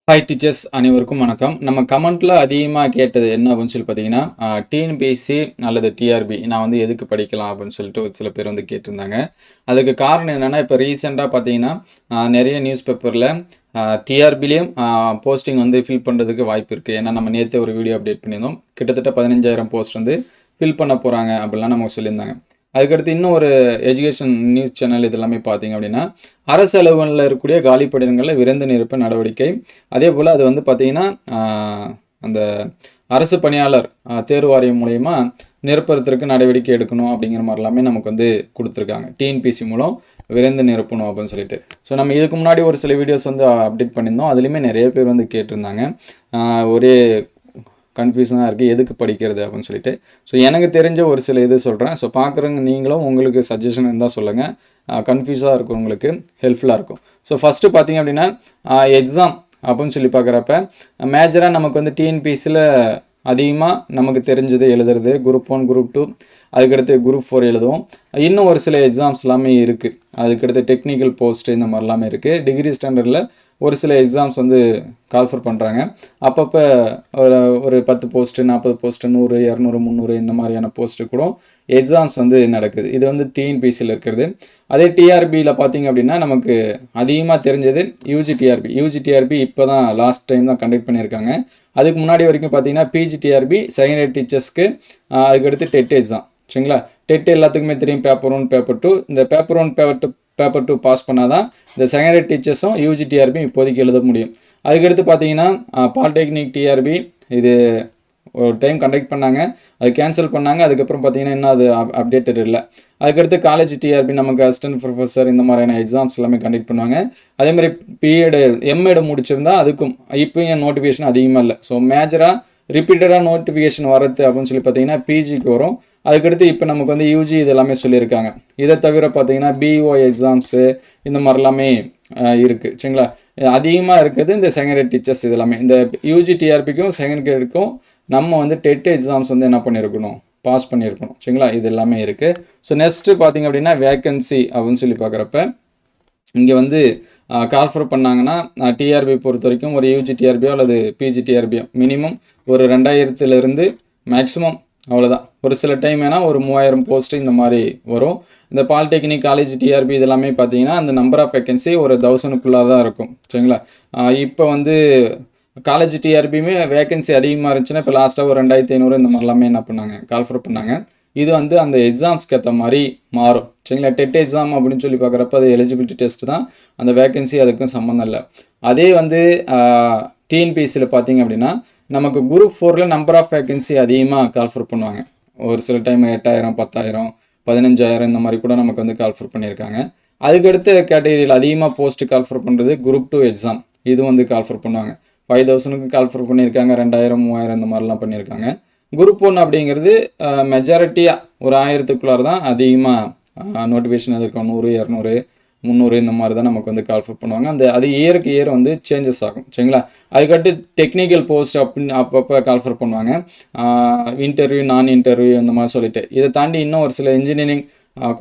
Hi teachers அனைவருக்கும் வணக்கம். நம்ம கமெண்ட்ல அதிகமாக கேட்டது என்ன அப்படின்னு சொல்லி பார்த்தீங்கன்னா, டிஎன்பிஎஸ்சி அல்லது டிஆர்பி நான் வந்து எதுக்கு படிக்கலாம் அப்படின்னு சொல்லிட்டு ஒரு சில பேர் வந்து கேட்டிருந்தாங்க. அதுக்கு காரணம் என்னென்னா, இப்போ ரீசெண்டாக பார்த்தீங்கன்னா நிறைய நியூஸ் பேப்பரில் டிஆர்பிலையும் போஸ்டிங் வந்து ஃபில் பண்ணுறதுக்கு வாய்ப்பு இருக்குது. ஏன்னா நம்ம நேற்று ஒரு வீடியோ அப்டேட் பண்ணியிருந்தோம். கிட்டத்தட்ட 15,000 போஸ்ட் வந்து ஃபில் பண்ண போகிறாங்க அப்படிலாம் நமக்கு சொல்லியிருந்தாங்க. அதுக்கடுத்து இன்னும் ஒரு எஜுகேஷன் நியூஸ் சேனல் இது எல்லாமே பார்த்தீங்க அப்படின்னா, அரசு அலுவலகங்களில் இருக்கக்கூடிய காலி பணியிடங்களில் விரைந்து நிரப்ப நடவடிக்கை. அதே போல் அது வந்து பார்த்திங்கன்னா அந்த அரசு பணியாளர் தேர்வு வாரியம் மூலயமா நிரப்புறதுக்கு நடவடிக்கை எடுக்கணும் அப்படிங்கிற மாதிரி எல்லாமே நமக்கு வந்து கொடுத்துருக்காங்க. டிஎன்பிசி மூலம் விரைந்து நிரப்பணும் அப்படின்னு சொல்லிட்டு. ஸோ நம்ம இதுக்கு முன்னாடி ஒரு சில வீடியோஸ் வந்து அப்டேட் பண்ணியிருந்தோம். அதுலேயுமே நிறைய பேர் வந்து கேட்டிருந்தாங்க. ஒரே கன்ஃபியூஷனாக இருக்குது எதுக்கு படிக்கிறது அப்படின்னு சொல்லிட்டு. ஸோ எனக்கு தெரிஞ்ச ஒரு சில இது சொல்கிறேன். ஸோ பார்க்குறவங்க நீங்களும் உங்களுக்கு சஜஷன் இருந்தால் சொல்லுங்கள். கன்ஃபியூஸாக இருக்கும், உங்களுக்கு ஹெல்ப்ஃபுல்லாக இருக்கும். ஸோ ஃபஸ்ட்டு பார்த்தீங்க அப்படின்னா எக்ஸாம் அப்படின்னு சொல்லி பார்க்குறப்ப மேஜராக நமக்கு வந்து டிஎன்பிசியில் அதிகமாக நமக்கு தெரிஞ்சது எழுதுறது குரூப் 1 குரூப் 2 அதுக்கடுத்து குரூப் 4 எழுதுவோம். இன்னும் ஒரு சில எக்ஸாம்ஸ் எல்லாமே இருக்குது. அதுக்கடுத்து டெக்னிக்கல் போஸ்ட்டு இந்த மாதிரி எல்லாமே இருக்குது. டிகிரி ஸ்டாண்டர்டில் ஒரு சில எக்ஸாம்ஸ் வந்து கால்ஃபர் பண்ணுறாங்க. அப்பப்போ ஒரு 10 போஸ்ட்டு 40 போஸ்ட்டு 100 200 300 இந்த மாதிரியான போஸ்ட்டு கூட எக்ஸாம்ஸ் வந்து நடக்குது. இது வந்து டிஎன்பிசியில் இருக்கிறது. அதே டிஆர்பியில் பார்த்திங்க அப்படின்னா நமக்கு அதிகமாக தெரிஞ்சது யூஜிடிஆர்பி இப்போ தான் லாஸ்ட் டைம் தான் கண்டக்ட் பண்ணியிருக்காங்க. அதுக்கு முன்னாடி வரைக்கும் பார்த்தீங்கன்னா பிஜிடிஆர்பி செகண்ட் இயர் டீச்சர்ஸ்க்கு, அதுக்கடுத்து டெட் எக்ஸாம். சரிங்களா? டெட் எல்லாத்துக்குமே தெரியும், பேப்பர் 1 பேப்பர் 2. இந்த பேப்பர் 1 பேப்பர் 2 பாஸ் பண்ணால் தான் இந்த செகண்ட் இயர் டீச்சர்ஸும் யூஜிடிஆர்பி இப்போதைக்கு எழுத முடியும். அதுக்கடுத்து பார்த்தீங்கன்னா பாலிடெக்னிக் டிஆர்பி இது ஒரு டைம் கண்டக்ட் பண்ணாங்க, அது கேன்சல் பண்ணாங்க. அதுக்கப்புறம் பார்த்தீங்கன்னா இன்னும் அது அப்டேட்டட் இல்லை. அதுக்கடுத்து காலேஜ் டிஆர்பி நமக்கு அசிஸ்டன்ட் ப்ரொஃபஸர் இந்த மாதிரியான எக்ஸாம்ஸ் எல்லாமே கண்டக்ட் பண்ணுவாங்க. அதேமாதிரி பிஎட் எம்எட் முடிச்சிருந்தா அதுக்கும் இப்போயும் நோட்டிஃபிகேஷன் அதிகமாக இல்லை. ஸோ மேஜராக ரிப்பீட்டடாக நோட்டிஃபிகேஷன் வரது அப்படின்னு சொல்லி பார்த்தீங்கன்னா பிஜிக்கு வரும். அதுக்கடுத்து இப்போ நமக்கு வந்து யூஜி இது எல்லாமே சொல்லியிருக்காங்க. இதை தவிர பார்த்தீங்கன்னா பிஓ எக்ஸாம்ஸு இந்த மாதிரி எல்லாமே இருக்குது. சரிங்களா? அதிகமாக இருக்குது இந்த செகண்ட் இயர் டீச்சர்ஸ் இது எல்லாமே. இந்த யூஜி டிஆர்பிக்கும் செகண்ட் இயருக்கும் நம்ம வந்து டெட் எக்ஸாம்ஸ் வந்து என்ன பண்ணியிருக்கணும், பாஸ் பண்ணியிருக்கணும். சரிங்களா? இது எல்லாமே இருக்குது. ஸோ நெக்ஸ்ட்டு பார்த்திங்க அப்படின்னா வேக்கன்சி அப்படின்னு சொல்லி பார்க்குறப்ப இங்கே வந்து கால்ஃபர் பண்ணாங்கன்னா டிஆர்பி பொறுத்த வரைக்கும் ஒரு யூஜி டிஆர்பியோ அல்லது பிஜி டிஆர்பியோ மினிமம் ஒரு 2000 மேக்ஸிமம் அவ்வளோதான். ஒரு சில டைம் வேணால் ஒரு 3000 போஸ்ட்டு இந்த மாதிரி வரும். இந்த பாலிடெக்னிக் காலேஜ் டிஆர்பி இதெல்லாமே பார்த்தீங்கன்னா அந்த நம்பர் ஆஃப் வேக்கன்சி ஒரு 1000க்குள்ளாக தான் இருக்கும். சரிங்களா? இப்போ வந்து காலேஜ் டிஆர்பியுமே வேக்கன்சி அதிகமாக இருந்துச்சுன்னா இப்போ லாஸ்ட்டாக ஒரு 2500 இந்த மாதிரிலாமே என்ன பண்ணாங்க, கால்ஃபர் பண்ணாங்க. இது வந்து அந்த எக்ஸாம்ஸ்க்கு ஏற்ற மாதிரி மாறும். சரிங்களா? டெட் எக்ஸாம் அப்படின்னு சொல்லி பார்க்குறப்ப அது எலிஜிபிலிட்டி டெஸ்ட் தான், அந்த வேக்கன்சி அதுக்கும் சம்மந்தம் இல்லை. அதே வந்து டிஎன்பிஎஸ்சியில் பார்த்தீங்க அப்படின்னா நமக்கு குரூப் 4 நம்பர் ஆஃப் வேக்கன்சி அதிகமாக கால்ஃபர் பண்ணுவாங்க. ஒரு சில டைம் 8000 10000 15000 இந்த மாதிரி கூட நமக்கு வந்து கால்ஃபர் பண்ணியிருக்காங்க. அதுக்கடுத்த கேட்டகரியில் அதிகமாக போஸ்ட் கால்ஃபர் பண்ணுறது குரூப் 2 எக்ஸாம். இது வந்து கால்ஃபர் பண்ணுவாங்க. 5000க்கு கால்ஃபர் பண்ணியிருக்காங்க, 2000 3000 இந்த மாதிரிலாம் பண்ணியிருக்காங்க. குரூப் 1 அப்படிங்கிறது மெஜாரிட்டியாக ஒரு 1000க்குள்ளார தான் அதிகமாக நோட்டிஃபிகேஷன் இருக்கும். 100 200 300 இந்த மாதிரி தான் நமக்கு வந்து கால்ஃபர் பண்ணுவாங்க. அது இயருக்கு இயர் வந்து சேஞ்சஸ் ஆகும். சரிங்களா? அதுக்கடுத்து டெக்னிக்கல் போஸ்ட் அப்படின்னு அப்பப்போ கால்ஃபர் பண்ணுவாங்க. இன்டர்வியூ நான் இன்டர்வியூ இந்த மாதிரி சொல்லிட்டு. இதை தாண்டி இன்னும் ஒரு சில இன்ஜினியரிங்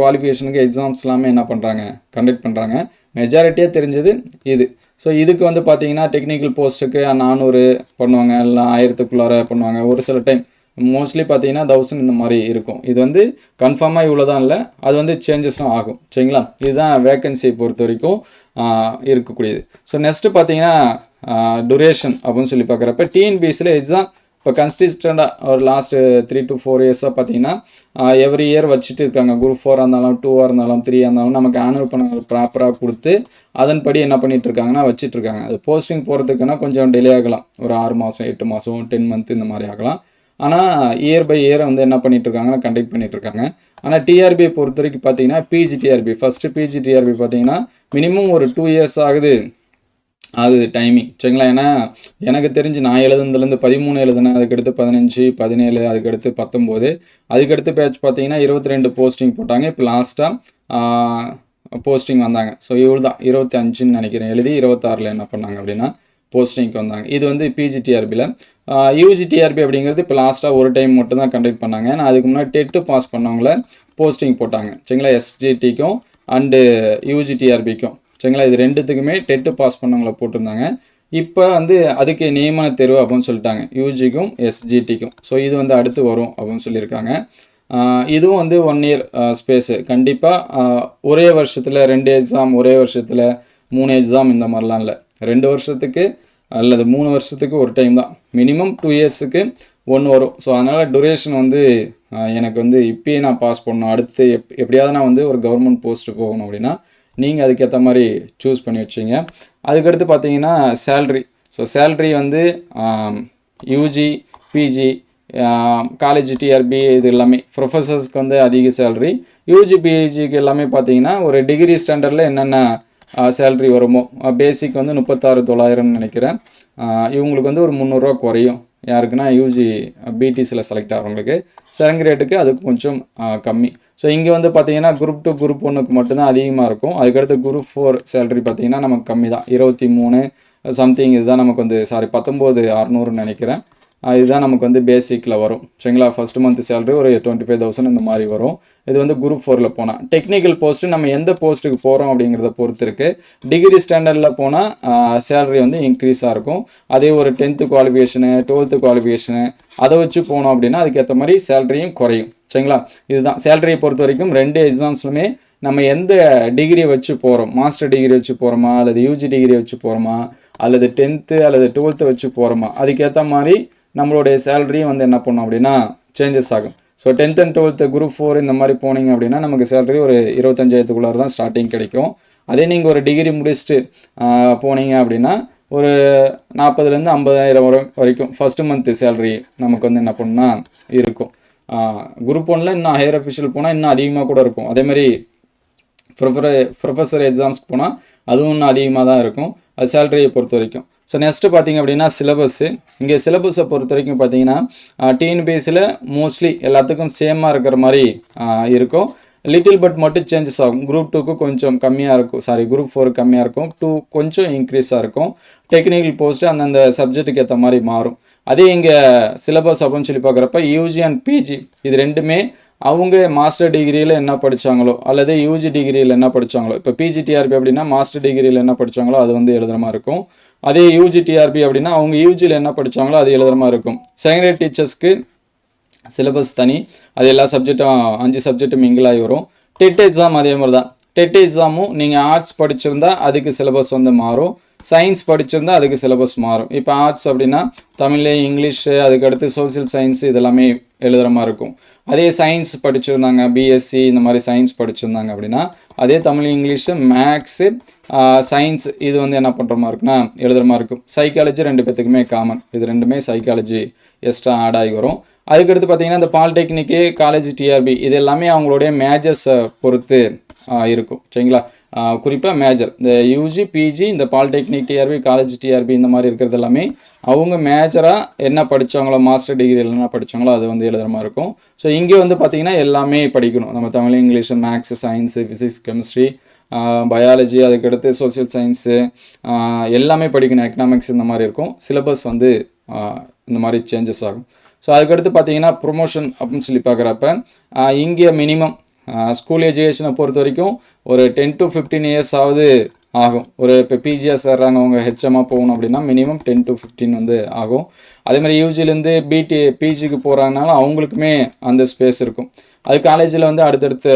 குவாலிஃபிகேஷனுக்கு எக்ஸாம்ஸ் எல்லாமே என்ன பண்ணுறாங்க, கண்டக்ட் பண்ணுறாங்க. மெஜாரிட்டியாக தெரிஞ்சது இது. ஸோ இதுக்கு வந்து பார்த்தீங்கன்னா டெக்னிக்கல் போஸ்ட்டுக்கு 400 பண்ணுவாங்க, இல்லை 1000க்குள்ளார பண்ணுவாங்க. ஒரு சில டைம் மோஸ்ட்லி பார்த்தீங்கன்னா 1000 இந்த மாதிரி இருக்கும். இது வந்து கன்ஃபார்மாக இவ்வளோ தான் இல்லை, அது வந்து சேஞ்சஸும் ஆகும். சரிங்களா? இதுதான் வேக்கன்சியை பொறுத்த வரைக்கும் இருக்கக்கூடியது. ஸோ நெக்ஸ்ட்டு பார்த்தீங்கன்னா டுரேஷன் அப்படின்னு சொல்லி பார்க்குறப்ப டிஎன்பிஎஸ்சியில் எக்ஸாம் இப்போ கன்சிஸ்டண்டாக ஒரு லாஸ்ட்டு 3 to 4 இயர்ஸாக பார்த்தீங்கன்னா எவ்ரி இயர் வச்சுட்டு இருக்காங்க. குரூப் 4 இருந்தாலும் 2 இருந்தாலும் 3 இருந்தாலும் நமக்கு ஆனுவல் பண்ண ப்ராப்பராக கொடுத்து அதன்படி என்ன பண்ணிகிட்டு இருக்காங்கன்னா வச்சுட்ருக்காங்க. அது போஸ்டிங் போகிறதுக்குன்னா கொஞ்சம் டிலே ஆகலாம். ஒரு 6 மாதம் 8 மாதம் 10 மந்த் இந்த மாதிரி ஆகலாம். ஆனால் இயர் பை இயர் வந்து என்ன பண்ணிகிட்டு இருக்காங்கன்னா கண்டக்ட் பண்ணிகிட்ருக்காங்க. ஆனால் டிஆர்பியை பொறுத்த வரைக்கும் பார்த்தீங்கன்னா பிஜிடிஆர்பி ஃபஸ்ட்டு பிஜிடிஆர்பி பார்த்தீங்கன்னா மினிமம் ஒரு 2 இயர்ஸ் ஆகுது டைமிங். சரிங்களா? ஏன்னா எனக்கு தெரிஞ்சு நான் எழுதுனதுலேருந்து 13 எழுதுனேன், அதுக்கடுத்து 15 17 அதுக்கடுத்து 19 அதுக்கடுத்து பேட்ச் பார்த்தீங்கன்னா 22 போஸ்டிங் போட்டாங்க. இப்போ லாஸ்ட்டாக போஸ்டிங் வந்தாங்க. ஸோ இவ்வளோ தான் 25ன்னு நினைக்கிறேன் எழுதி 26ல் என்ன பண்ணாங்க அப்படின்னா போஸ்டிங்க்கு வந்தாங்க. இது வந்து பிஜிடிஆர்பியில். யூஜிடிஆர்பி அப்படிங்கிறது இப்போ லாஸ்ட்டாக ஒரு டைம் மட்டும் தான் கண்டக்ட் பண்ணாங்க. ஏன்னா அதுக்கு முன்னாடி டெட்டு பாஸ் பண்ணவங்கள போஸ்டிங் போட்டாங்க. சரிங்களா? எஸ்ஜிடிக்கும் அண்டு யூஜிடிஆர்பிக்கும். சரிங்களா? இது ரெண்டுத்துக்குமே டெட்டு பாஸ் பண்ணவங்கள போட்டிருந்தாங்க. இப்போ வந்து அதுக்கு நியமன தேர்வு அப்படின்னு சொல்லிட்டாங்க, யூஜிக்கும் எஸ்ஜிடிக்கும். ஸோ இது வந்து அடுத்து வரும் அப்படின்னு சொல்லியிருக்காங்க. இதுவும் வந்து 1 இயர் ஸ்பேஸு. கண்டிப்பாக ஒரே வருஷத்தில் 2 எக்ஸாம், ஒரே வருஷத்தில் 3 எக்ஸாம் இந்த மாதிரிலாம் இல்லை. 2 வருஷத்துக்கு அல்லது 3 வருஷத்துக்கு ஒரு டைம் தான். மினிமம் 2 இயர்ஸுக்கு 1 வரும். ஸோ அதனால் டுரேஷன் வந்து எனக்கு வந்து இப்பயே நான் பாஸ் பண்ணணும், அடுத்து எப்படியாவது நான் வந்து ஒரு கவர்மெண்ட் போஸ்ட்டு போகணும் அப்படின்னா நீங்கள் அதுக்கேற்ற மாதிரி சூஸ் பண்ணி வச்சிங்க. அதுக்கடுத்து பார்த்தீங்கன்னா சேல்ரி. ஸோ சேல்ரி வந்து யூஜி, பிஜி, காலேஜ் டிஆர்பி இது எல்லாமே ப்ரொஃபஸர்ஸ்க்கு வந்து அதிக சேல்ரி. யூஜி பிஜிக்கு எல்லாமே பார்த்தீங்கன்னா ஒரு டிகிரி ஸ்டாண்டர்டில் என்னென்ன சேல்ரி வருமோ, பேசிக் வந்து 36,900 நினைக்கிறேன். இவங்களுக்கு வந்து ஒரு 300 குறையும். யாருக்குன்னா யூஜி பிடிசியில் செலக்ட் ஆகிறவங்களுக்கு. செகண்ட் கிரேட்டுக்கு அதுக்கு கொஞ்சம் கம்மி. ஸோ இங்கே வந்து பார்த்தீங்கன்னா குரூப் 2 குரூப் 1க்கு மட்டும்தான் அதிகமாக இருக்கும். அதுக்கடுத்து குரூப் 4 சேலரி பார்த்தீங்கன்னா நமக்கு கம்மி தான், 23 சம்திங். இதுதான் நமக்கு வந்து 19,600 நினைக்கிறேன். இதுதான் நமக்கு வந்து பேசிக்கில் வரும். சரிங்களா? ஃபஸ்ட் மந்த் சேலரி ஒரு 25,000 இந்த மாதிரி வரும். இது வந்து குரூப் 4ல் போனால். டெக்னிக்கல் போஸ்ட்டு நம்ம எந்த போஸ்ட்டுக்கு போகிறோம் அப்படிங்கிறத பொறுத்து இருக்குது. டிகிரி ஸ்டாண்டர்டில் போனால் சேலரி வந்து இன்க்ரீஸாக இருக்கும். அதே ஒரு 10th குவாலிஃபிகேஷனு, 12th குவாலிஃபிகேஷனு அதை வச்சு போனோம் அப்படின்னா அதுக்கேற்ற மாதிரி சேலரியும் குறையும். சரிங்களா? இதுதான் சேலரியை பொறுத்த வரைக்கும் 2 எக்ஸாம்ஸ்லுமே நம்ம எந்த டிகிரியை வச்சு போகிறோம், மாஸ்டர் டிகிரி வச்சு போகிறோமா, அல்லது யூஜி டிகிரி வச்சு போகிறோமா, அல்லது 10th அல்லது 12th வச்சு போகிறோமா, அதுக்கேற்ற மாதிரி நம்மளுடைய சேலரியும் வந்து என்ன பண்ணோம் அப்படின்னா சேஞ்சஸ் ஆகும். So 10th and 12th group 4 இந்த மாதிரி போனீங்க அப்படின்னா நமக்கு சேலரி ஒரு 25,000 தான் ஸ்டார்டிங் கிடைக்கும். அதே நீங்கள் ஒரு டிகிரி முடிச்சுட்டு போனீங்க அப்படின்னா ஒரு 40,000 50,000 வரைக்கும் ஃபஸ்ட்டு மந்த்து சேலரி நமக்கு வந்து என்ன பண்ணா இருக்கும். குரூப் 1ல் இன்னும் ஹையர் அஃபிஷியல் போனால் இன்னும் அதிகமாக கூட இருக்கும். அதேமாதிரி ப்ரொஃபஸர் எக்ஸாம்ஸ்க்கு போனால் அதுவும் இன்னும் அதிகமாக தான் இருக்கும், அது சேலரியை பொறுத்த வரைக்கும். ஸோ நெக்ஸ்ட்டு பார்த்தீங்க அப்படின்னா சிலபஸ்ஸு. இங்கே சிலபஸை பொறுத்த வரைக்கும் பார்த்தீங்கன்னா டிஎன்பிஎஸ்சியில் மோஸ்ட்லி எல்லாத்துக்கும் சேமாக இருக்கிற மாதிரி இருக்கும். லிட்டில் பட் மட்டும் சேஞ்சஸ் ஆகும். குரூப் 2க்கு கொஞ்சம் கம்மியாக இருக்கும், குரூப் 4 கம்மியாக இருக்கும், 2 கொஞ்சம் இன்க்ரீஸாக இருக்கும். டெக்னிக்கல் போஸ்ட்டு அந்தந்த சப்ஜெக்ட்டுக்கு ஏற்ற மாதிரி மாறும். அதே இங்கே சிலபஸ் அப்படின்னு சொல்லி பார்க்குறப்ப யூஜி அண்ட் பிஜி இது ரெண்டுமே அவங்க மாஸ்டர் டிகிரியில் என்ன படித்தாங்களோ அல்லது யூஜி டிகிரியில் என்ன படித்தாங்களோ, இப்போ பிஜிடிஆர்பி அப்படின்னா மாஸ்டர் டிகிரியில் என்ன படித்தாங்களோ அது வந்து எழுதுகிற மாதிரி இருக்கும். அதே யூஜிடிஆர்பி அப்படின்னா அவங்க யூஜியில் என்ன படித்தாங்களோ அது எழுதுகிற மாதிரி இருக்கும். செகண்டரி டீச்சர்ஸ்க்கு சிலபஸ் தனி, அது எல்லா சப்ஜெக்டும் 5 சப்ஜெக்ட்டும் மிங்கிள் ஆகி வரும். டெட் எக்ஸாம் அதே மாதிரி தான். டெட் எக்ஸாமும் நீங்கள் ஆர்ட்ஸ் படிச்சிருந்தா அதுக்கு சிலபஸ் வந்து மாறும், சயின்ஸ் படிச்சிருந்தா அதுக்கு சிலபஸ் மாறும். இப்போ ஆர்ட்ஸ் அப்படின்னா தமிழ், இங்கிலீஷு, அதுக்கடுத்து சோசியல் சயின்ஸ் இதெல்லாமே எழுதுகிற மாதிரி இருக்கும். அதே சயின்ஸ் படிச்சிருந்தாங்க, பிஎஸ்சி இந்த மாதிரி சயின்ஸ் படிச்சிருந்தாங்க அப்படின்னா அதே தமிழ், இங்கிலீஷு, மேக்ஸு, சயின்ஸ் இது வந்து என்ன பண்ணுற மாதிரி இருக்குன்னா எழுதுகிற மாதிரி இருக்கும். சைக்காலஜி 2 பேத்துக்குமே காமன், இது ரெண்டுமே சைக்காலஜி எக்ஸ்ட்ரா ஆட் ஆகி வரும். அதுக்கடுத்து பார்த்தீங்கன்னா இந்த பாலிடெக்னிக்கு, காலேஜ் டிஆர்பி இது எல்லாமே அவங்களுடைய மேஜர்ஸை பொறுத்து இருக்கும். சரிங்களா? குறிப்பாக மேஜர் இந்த யூஜி பிஜி இந்த பாலிடெக்னிக் டிஆர்பி, காலேஜ் டிஆர்பி இந்த மாதிரி இருக்கிறது எல்லாமே அவங்க மேஜராக என்ன படித்தாங்களோ, மாஸ்டர் டிகிரியில் என்ன படித்தாங்களோ அது வந்து எழுதுகிற மாதிரி இருக்கும். ஸோ இங்கே வந்து பார்த்திங்கன்னா எல்லாமே படிக்கணும். நம்ம Tamil, English, maths, science, physics, chemistry, biology, அதுக்கடுத்து சோசியல் சயின்ஸு எல்லாமே படிக்கணும். எக்கனாமிக்ஸ் இந்த மாதிரி இருக்கும். சிலபஸ் வந்து இந்த மாதிரி சேஞ்சஸ் ஆகும். ஸோ அதுக்கடுத்து பார்த்தீங்கன்னா ப்ரொமோஷன் அப்படின்னு சொல்லி பார்க்குறப்ப இங்கே மினிமம் ஸ்கூல் எஜுகேஷனை பொறுத்த வரைக்கும் ஒரு 10 to 15 இயர்ஸ் ஆகுது ஆகும். ஒரு இப்போ பிஜியாக சேர்றாங்க அவங்க ஹெச்எம்மாக போகணும் அப்படின்னா மினிமம் 10 to 15 வந்து ஆகும். அதேமாதிரி யூஜிலேருந்து பிஜிக்கு போகிறாங்கனாலும் அவங்களுக்குமே அந்த ஸ்பேஸ் இருக்கும். அது காலேஜில் வந்து அடுத்தடுத்த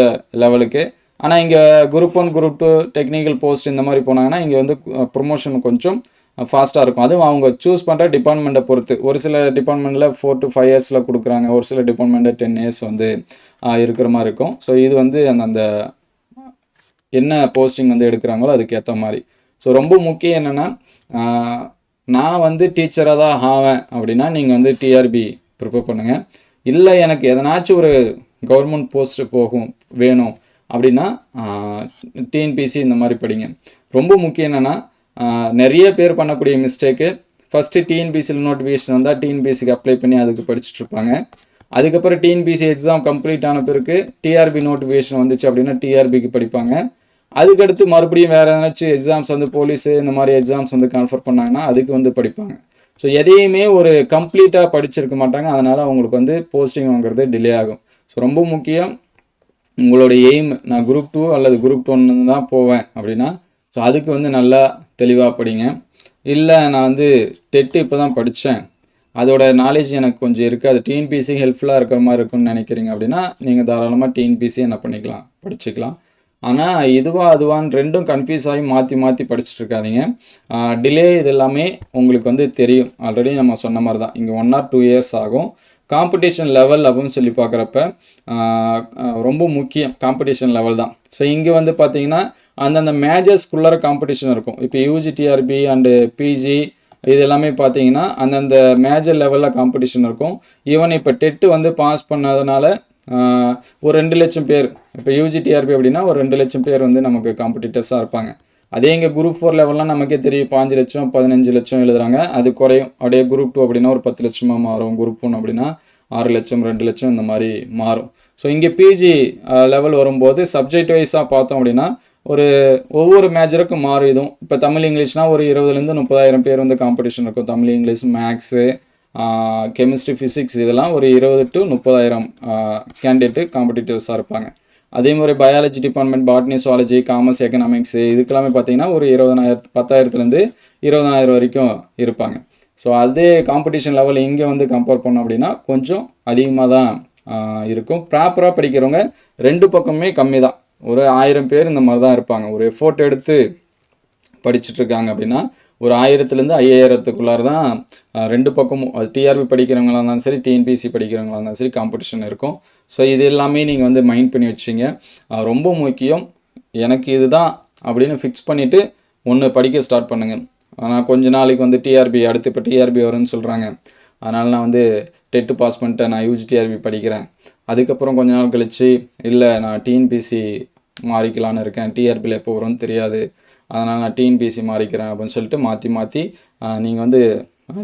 லெவலுக்கு. ஆனால் இங்கே குரூப் 1 குரூப் 2 டெக்னிக்கல் போஸ்ட் இந்த மாதிரி போனாங்கன்னா இங்கே வந்து ப்ரொமோஷன் கொஞ்சம் ஃபாஸ்ட்டாக இருக்கும். அதுவும் அவங்க சூஸ் பண்ணுற டிபார்ட்மெண்ட்டை பொறுத்து. ஒரு சில டிபார்ட்மெண்ட்டில் 4 to 5 இயர்ஸில் கொடுக்குறாங்க, ஒரு சில டிபார்ட்மெண்ட்டில் 10 இயர்ஸ் வந்து இருக்கிற மாதிரி இருக்கும். ஸோ இது வந்து அந்த என்ன போஸ்டிங் வந்து எடுக்கிறாங்களோ அதுக்கேற்ற மாதிரி. ஸோ ரொம்ப முக்கியம் என்னென்னா நான் வந்து டீச்சராக தான் ஆவேன் அப்படின்னா நீங்கள் வந்து டிஆர்பி ப்ரிப்பேர் பண்ணுங்கள். இல்லை எனக்கு எதனாச்சும் ஒரு கவர்மெண்ட் போஸ்ட்டு வேணும் அப்படின்னா டிஎன்பிசி இந்த மாதிரி படிங்க. ரொம்ப முக்கியம் என்னென்னா நிறைய பேர் பண்ணக்கூடிய மிஸ்டேக்கு, ஃபஸ்ட்டு டிஎன்பிசியில் நோட்டிஃபிகேஷன் வந்தால் டிஎன்பிசிக்கு அப்ளை பண்ணி அதுக்கு படிச்சுட்ருப்பாங்க. அதுக்கப்புறம் டிஎன்பிசி எக்ஸாம் கம்ப்ளீட் ஆன பிறகு டிஆர்பி நோட்டிஃபிகேஷன் வந்துச்சு அப்படின்னா டிஆர்பிக்கு படிப்பாங்க. அதுக்கடுத்து மறுபடியும் வேறு ஏதாச்சும் எக்ஸாம்ஸ் வந்து போலீஸு இந்த மாதிரி எக்ஸாம்ஸ் வந்து கன்ஃபர் பண்ணாங்கன்னா அதுக்கு வந்து படிப்பாங்க. ஸோ எதையுமே ஒரு கம்ப்ளீட்டாக படிச்சிருக்க மாட்டாங்க. அதனால் அவங்களுக்கு வந்து போஸ்டிங் வாங்குறது டிலே ஆகும். ஸோ ரொம்ப முக்கியம் உங்களோட எய்ம், நான் குரூப் 2 அல்லது குரூப் 1 தான் போவேன் அப்படின்னா ஸோ அதுக்கு வந்து நல்லா தெளிவாக படிங்க. இல்லை நான் வந்து டெட்டு இப்போ தான் படித்தேன், அதோட நாலேஜ் எனக்கு கொஞ்சம் இருக்குது, அது டிஎன்பிஎஸ்சி ஹெல்ப்ஃபுல்லாக இருக்கிற மாதிரி இருக்குன்னு நினைக்கிறீங்க அப்படின்னா நீங்கள் தாராளமாக டிஎன்பிஎஸ்சி என்ன பண்ணிக்கலாம், படிச்சுக்கலாம். ஆனால் இதுவா அதுவான்னு ரெண்டும் கன்ஃபியூஸ் ஆகி மாற்றி மாற்றி படிச்சுட்டு இருக்காதீங்க. டிலே இது எல்லாமே உங்களுக்கு வந்து தெரியும், ஆல்ரெடி நம்ம சொன்ன மாதிரி தான். இங்கே 1 or 2 இயர்ஸ் ஆகும். காம்படிஷன் லெவல் அப்படின்னு சொல்லி பார்க்குறப்ப ரொம்ப முக்கியம் காம்படிஷன் லெவல் தான். ஸோ இங்கே வந்து பார்த்தீங்கன்னா அந்தந்த மேஜர்ஸ்குள்ளார காம்படிஷன் இருக்கும். இப்போ யூஜி டிஆர்பி அண்டு பிஜி இது எல்லாமே பார்த்தீங்கன்னா அந்தந்த மேஜர் லெவலில் காம்படிஷன் இருக்கும். ஈவன் இப்போ டெட்டு வந்து பாஸ் பண்ணதுனால ஒரு 2 லட்சம் பேர், இப்போ யூஜி டிஆர்பி அப்படின்னா ஒரு 2 லட்சம் பேர் வந்து நமக்கு காம்படிட்டர்ஸாக இருப்பாங்க. அதே இங்கே குரூப் 4 லெவல்லாம் நமக்கே தெரியும், 5 லட்சம் 15 லட்சம் எழுதுறாங்க, அது குறையும். அப்படியே குரூப் 2 அப்படின்னா ஒரு 10 லட்சமாக மாறும், குரூப் 1 அப்படின்னா 6 லட்சம் 2 லட்சம் இந்த மாதிரி மாறும். ஸோ இங்கே பிஜி லெவல் வரும்போது சப்ஜெக்ட் வைஸாக பார்த்தோம் அப்படின்னா ஒவ்வொரு மேஜருக்கும் மாறும். இதுவும் இப்போ தமிழ் இங்கிலீஷ்னால் ஒரு 20,000 to 30,000 பேர் வந்து காம்படிஷன் இருக்கும். Tamil English maths chemistry physics இதெல்லாம் ஒரு 20 to 30,000 கேண்டிடேட்டு காம்படிட்டர்ஸாக இருப்பாங்க. அதே மாதிரி biology department, botany, zoology, commerce, economics இதுக்கெல்லாமே பார்த்தீங்கன்னா ஒரு 10,000 20,000 வரைக்கும் இருப்பாங்க. ஸோ அதே காம்படிஷன் லெவல் இங்கே வந்து கம்பேர் பண்ணோம் அப்படின்னா கொஞ்சம் அதிகமாக தான் இருக்கும். ப்ராப்பராக படிக்கிறவங்க 2 பக்கமே கம்மி தான், ஒரு 1000 பேர் இந்த மாதிரி தான் இருப்பாங்க. ஒரு எஃபோர்ட் எடுத்து படிச்சுட்ருக்காங்க அப்படின்னா ஒரு 1000 to 5000 தான் 2 பக்கமும், அது டிஆர்பி படிக்கிறவங்களாக இருந்தாலும் சரி, டிஎன்பிஎஸ்சி படிக்கிறவங்களாக இருந்தாலும் சரி காம்படிஷன் இருக்கும். ஸோ இது எல்லாமே நீங்கள் வந்து மைண்ட் பண்ணி வச்சிங்க. ரொம்ப முக்கியம், எனக்கு இதுதான் அப்படின்னு ஃபிக்ஸ் பண்ணிவிட்டு ஒன்று படிக்க ஸ்டார்ட் பண்ணுங்கள். ஆனால் கொஞ்ச நாளைக்கு வந்து டிஆர்பி அடுத்து இப்போ டிஆர்பி வரும்னு சொல்கிறாங்க, அதனால் நான் வந்து டெட்டு பாஸ் பண்ணிட்டேன், நான் யூஜி டிஆர்பி படிக்கிறேன். அதுக்கப்புறம் கொஞ்ச நாள் கழித்து இல்லை நான் டிஎன்பிஎஸ்சி மாறிக்கலான்னு இருக்கேன், டிஆர்பியில் எப்போ வரும்னு தெரியாது, அதனால் நான் டிஎன்பிஎஸ்சி மாறிக்கிறேன் அப்படின்னு சொல்லிட்டு மாற்றி நீங்கள் வந்து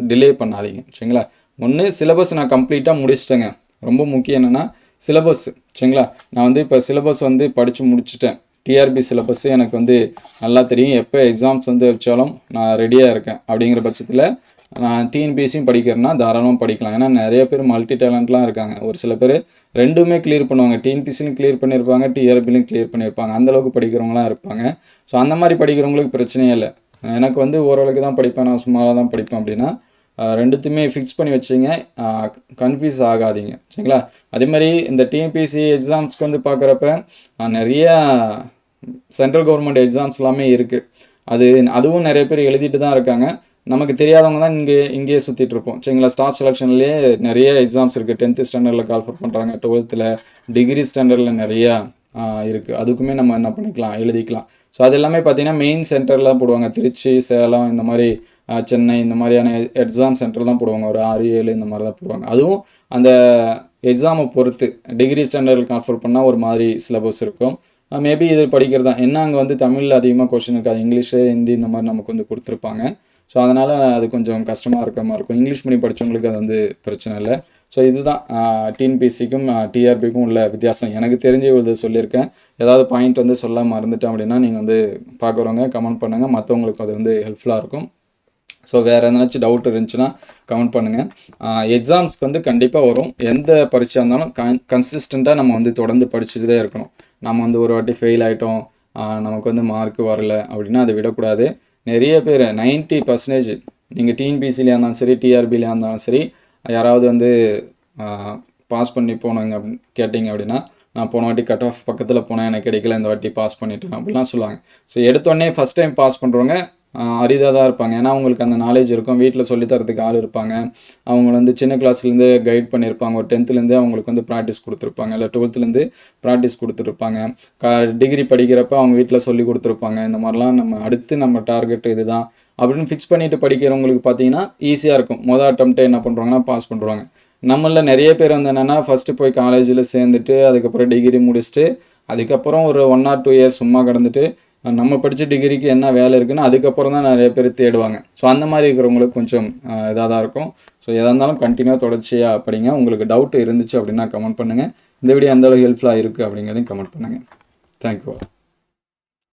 டிலே பண்ணாதீங்க, சரிங்களா. ஒன்று சிலபஸ் நான் கம்ப்ளீட்டாக முடிச்சிட்டேங்க. ரொம்ப முக்கியம் என்னென்னா சிலபஸ், சரிங்களா. நான் வந்து இப்போ சிலபஸ் வந்து படித்து முடிச்சுட்டேன். டிஆர்பி சிலபஸ் எனக்கு வந்து நல்லா தெரியும், எப்போ எக்ஸாம்ஸ் வந்து வச்சாலும் நான் ரெடியாக இருக்கேன். அப்படிங்கிற பட்சத்தில் நான் டிஎன்பிஎஸ்சியும் படிக்கிறேன்னா தாராளமாக படிக்கலாம். ஏன்னா நிறைய பேர் மல்டி டேலண்ட்லாம் இருக்காங்க. ஒரு சில பேர் ரெண்டுமே கிளியர் பண்ணுவாங்க, டிஎன்பிஎஸ்சியும் கிளியர் பண்ணியிருப்பாங்க, டிஆர்பிலையும் கிளியர் பண்ணியிருப்பாங்க, அந்தளவுக்கு படிக்கிறவங்களாம் இருப்பாங்க. ஸோ அந்த மாதிரி படிக்கிறவங்களுக்கு பிரச்சனையே இல்லை. எனக்கு வந்து ஓரளவுக்கு தான் படிப்பேன், நான் சுமாராக தான் படிப்பேன் அப்படின்னா ரெண்டுத்தையுமே ஃபிக்ஸ் பண்ணி வச்சிங்க, கன்ஃபியூஸ் ஆகாதீங்க, சரிங்களா. அதே மாதிரி இந்த டிஎன்பிஎஸ்சி எக்ஸாம்ஸ்க்கு வந்து பார்க்குறப்ப நிறையா சென்ட்ரல் கவர்மெண்ட் எக்ஸாம்ஸ் எல்லாமே இருக்குது. அதுவும் நிறைய பேர் எழுதிட்டு தான் இருக்காங்க. நமக்கு தெரியாதவங்க தான் இங்கேயே சுற்றிட்டு இருப்போம், சரிங்களா. ஸ்டாஃப் செலெக்ஷன்லேயே நிறைய எக்ஸாம்ஸ் இருக்குது. 10th ஸ்டாண்டர்டில் கால்ஃபர் பண்ணுறாங்க, 12th டிகிரி ஸ்டாண்டர்டில் நிறையா இருக்குது. அதுக்குமே நம்ம என்ன பண்ணிக்கலாம், எழுதிக்கலாம். ஸோ அது எல்லாமே பார்த்திங்கன்னா மெயின் சென்டரில் தான் போடுவாங்க. திருச்சி, சேலம், இந்த மாதிரி சென்னை, இந்த மாதிரியான எக்ஸாம் சென்டர் தான் போடுவாங்க. ஒரு 6, 7 இந்த மாதிரி தான் போடுவாங்க. அதுவும் அந்த எக்ஸாமை பொறுத்து டிகிரி ஸ்டாண்டர்டில் கால்ஃபர் பண்ணால் ஒரு மாதிரி சிலபஸ் இருக்கும். மேபி இது படிக்கிறது தான் என்ன, அங்கே வந்து தமிழில் அதிகமாக கொஸ்டின் இருக்காது, இங்கிலீஷு, ஹிந்தி இந்த மாதிரி நமக்கு வந்து கொடுத்துருப்பாங்க. ஸோ அதனால் அது கொஞ்சம் கஷ்டமாக இருக்கிற மாதிரி இருக்கும். இங்கிலீஷ் மீடியம் படித்தவங்களுக்கு அது வந்து பிரச்சனை இல்லை. ஸோ இதுதான் டிஎன்பிஎஸ்சிக்கும் டிஆர்பிக்கும் உள்ள வித்தியாசம். எனக்கு தெரிஞ்ச இது சொல்லியிருக்கேன். ஏதாவது பாயிண்ட் வந்து சொல்ல மறந்துட்டேன் அப்படின்னா நீங்கள் வந்து பார்க்குறவங்க கமெண்ட் பண்ணுங்கள், மற்றவங்களுக்கு அது வந்து ஹெல்ப்ஃபுல்லாக இருக்கும். ஸோ வேறு எதனாச்சும் டவுட் இருந்துச்சுன்னா கமெண்ட் பண்ணுங்கள். எக்ஸாம்ஸ்க்கு வந்து கண்டிப்பாக வரும். எந்த பரீட்சை இருந்தாலும் கன்சிஸ்டண்ட்டாக நம்ம வந்து தொடர்ந்து படிச்சுட்டு தான் இருக்கணும். நம்ம வந்து ஒரு வாட்டி ஃபெயில் ஆகிட்டோம், நமக்கு வந்து மார்க் வரல அப்படின்னா அதை விடக்கூடாது. நிறைய பேர் 90% நீங்கள் டிஎன்பிஎஸ்சிலையாக இருந்தாலும் சரி, டிஆர்பிலையாக இருந்தாலும் சரி, யாராவது வந்து பாஸ் பண்ணி போனாங்க அப்படின்னு கேட்டிங்க அப்படின்னா, நான் போன வாட்டி கட் ஆஃப் பக்கத்தில் போனேன், எனக்கு கிடைக்கல, இந்த வாட்டி பாஸ் பண்ணிட்டேன் அப்படிலாம் சொல்லுவாங்க. ஸோ எடுத்தோடனே ஃபஸ்ட் டைம் பாஸ் பண்ணுறவங்க அரிதாக தான் இருப்பாங்க. ஏன்னா அவங்களுக்கு அந்த நாலேஜ் இருக்கும், வீட்டில் சொல்லித்தரதுக்கு ஆள் இருப்பாங்க, அவங்க வந்து சின்ன கிளாஸ்லேருந்து கைட் பண்ணியிருப்பாங்க, ஒரு 10th அவங்களுக்கு வந்து ப்ராக்டிஸ் கொடுத்துருப்பாங்க, இல்லை 12th ப்ராக்டிஸ் கொடுத்துருப்பாங்க, டிகிரி படிக்கிறப்ப அவங்க வீட்டில் சொல்லி கொடுத்துருப்பாங்க. இந்த மாதிரிலாம் நம்ம டார்கெட் இது தான் அப்படின்னு ஃபிக்ஸ் பண்ணிவிட்டு படிக்கிறவங்களுக்கு பார்த்தீங்கன்னா ஈஸியாக இருக்கும். மொதல் அட்டம்ப்டே என்ன பண்ணுறாங்கன்னா பாஸ் பண்ணுறாங்க. நம்மளில் நிறைய பேர் வந்து என்னென்னா ஃபஸ்ட்டு போய் காலேஜில் சேர்ந்துட்டு அதுக்கப்புறம் டிகிரி முடிச்சுட்டு அதுக்கப்புறம் ஒரு 1 or 2 இயர்ஸ் சும்மா கடந்துட்டு நம்ம படித்த டிகிரிக்கு என்ன வேலை இருக்குன்னு அதுக்கப்புறம் தான் நிறைய பேர் தேடுவாங்க. ஸோ அந்த மாதிரி இருக்கிறவங்களுக்கு கொஞ்சம் இதாக தான் இருக்கும். ஸோ எதாக இருந்தாலும் கண்டினியூவாக தொடர்ச்சியாக படிங்க. உங்களுக்கு டவுட் இருந்துச்சு அப்படின்னா கமெண்ட் பண்ணுங்கள். இந்த வீடியோ எந்தளவுக்கு ஹெல்ப்ஃபுல்லாக இருக்குது அப்படிங்கிறதையும் கமெண்ட் பண்ணுங்கள். தேங்க்யூ.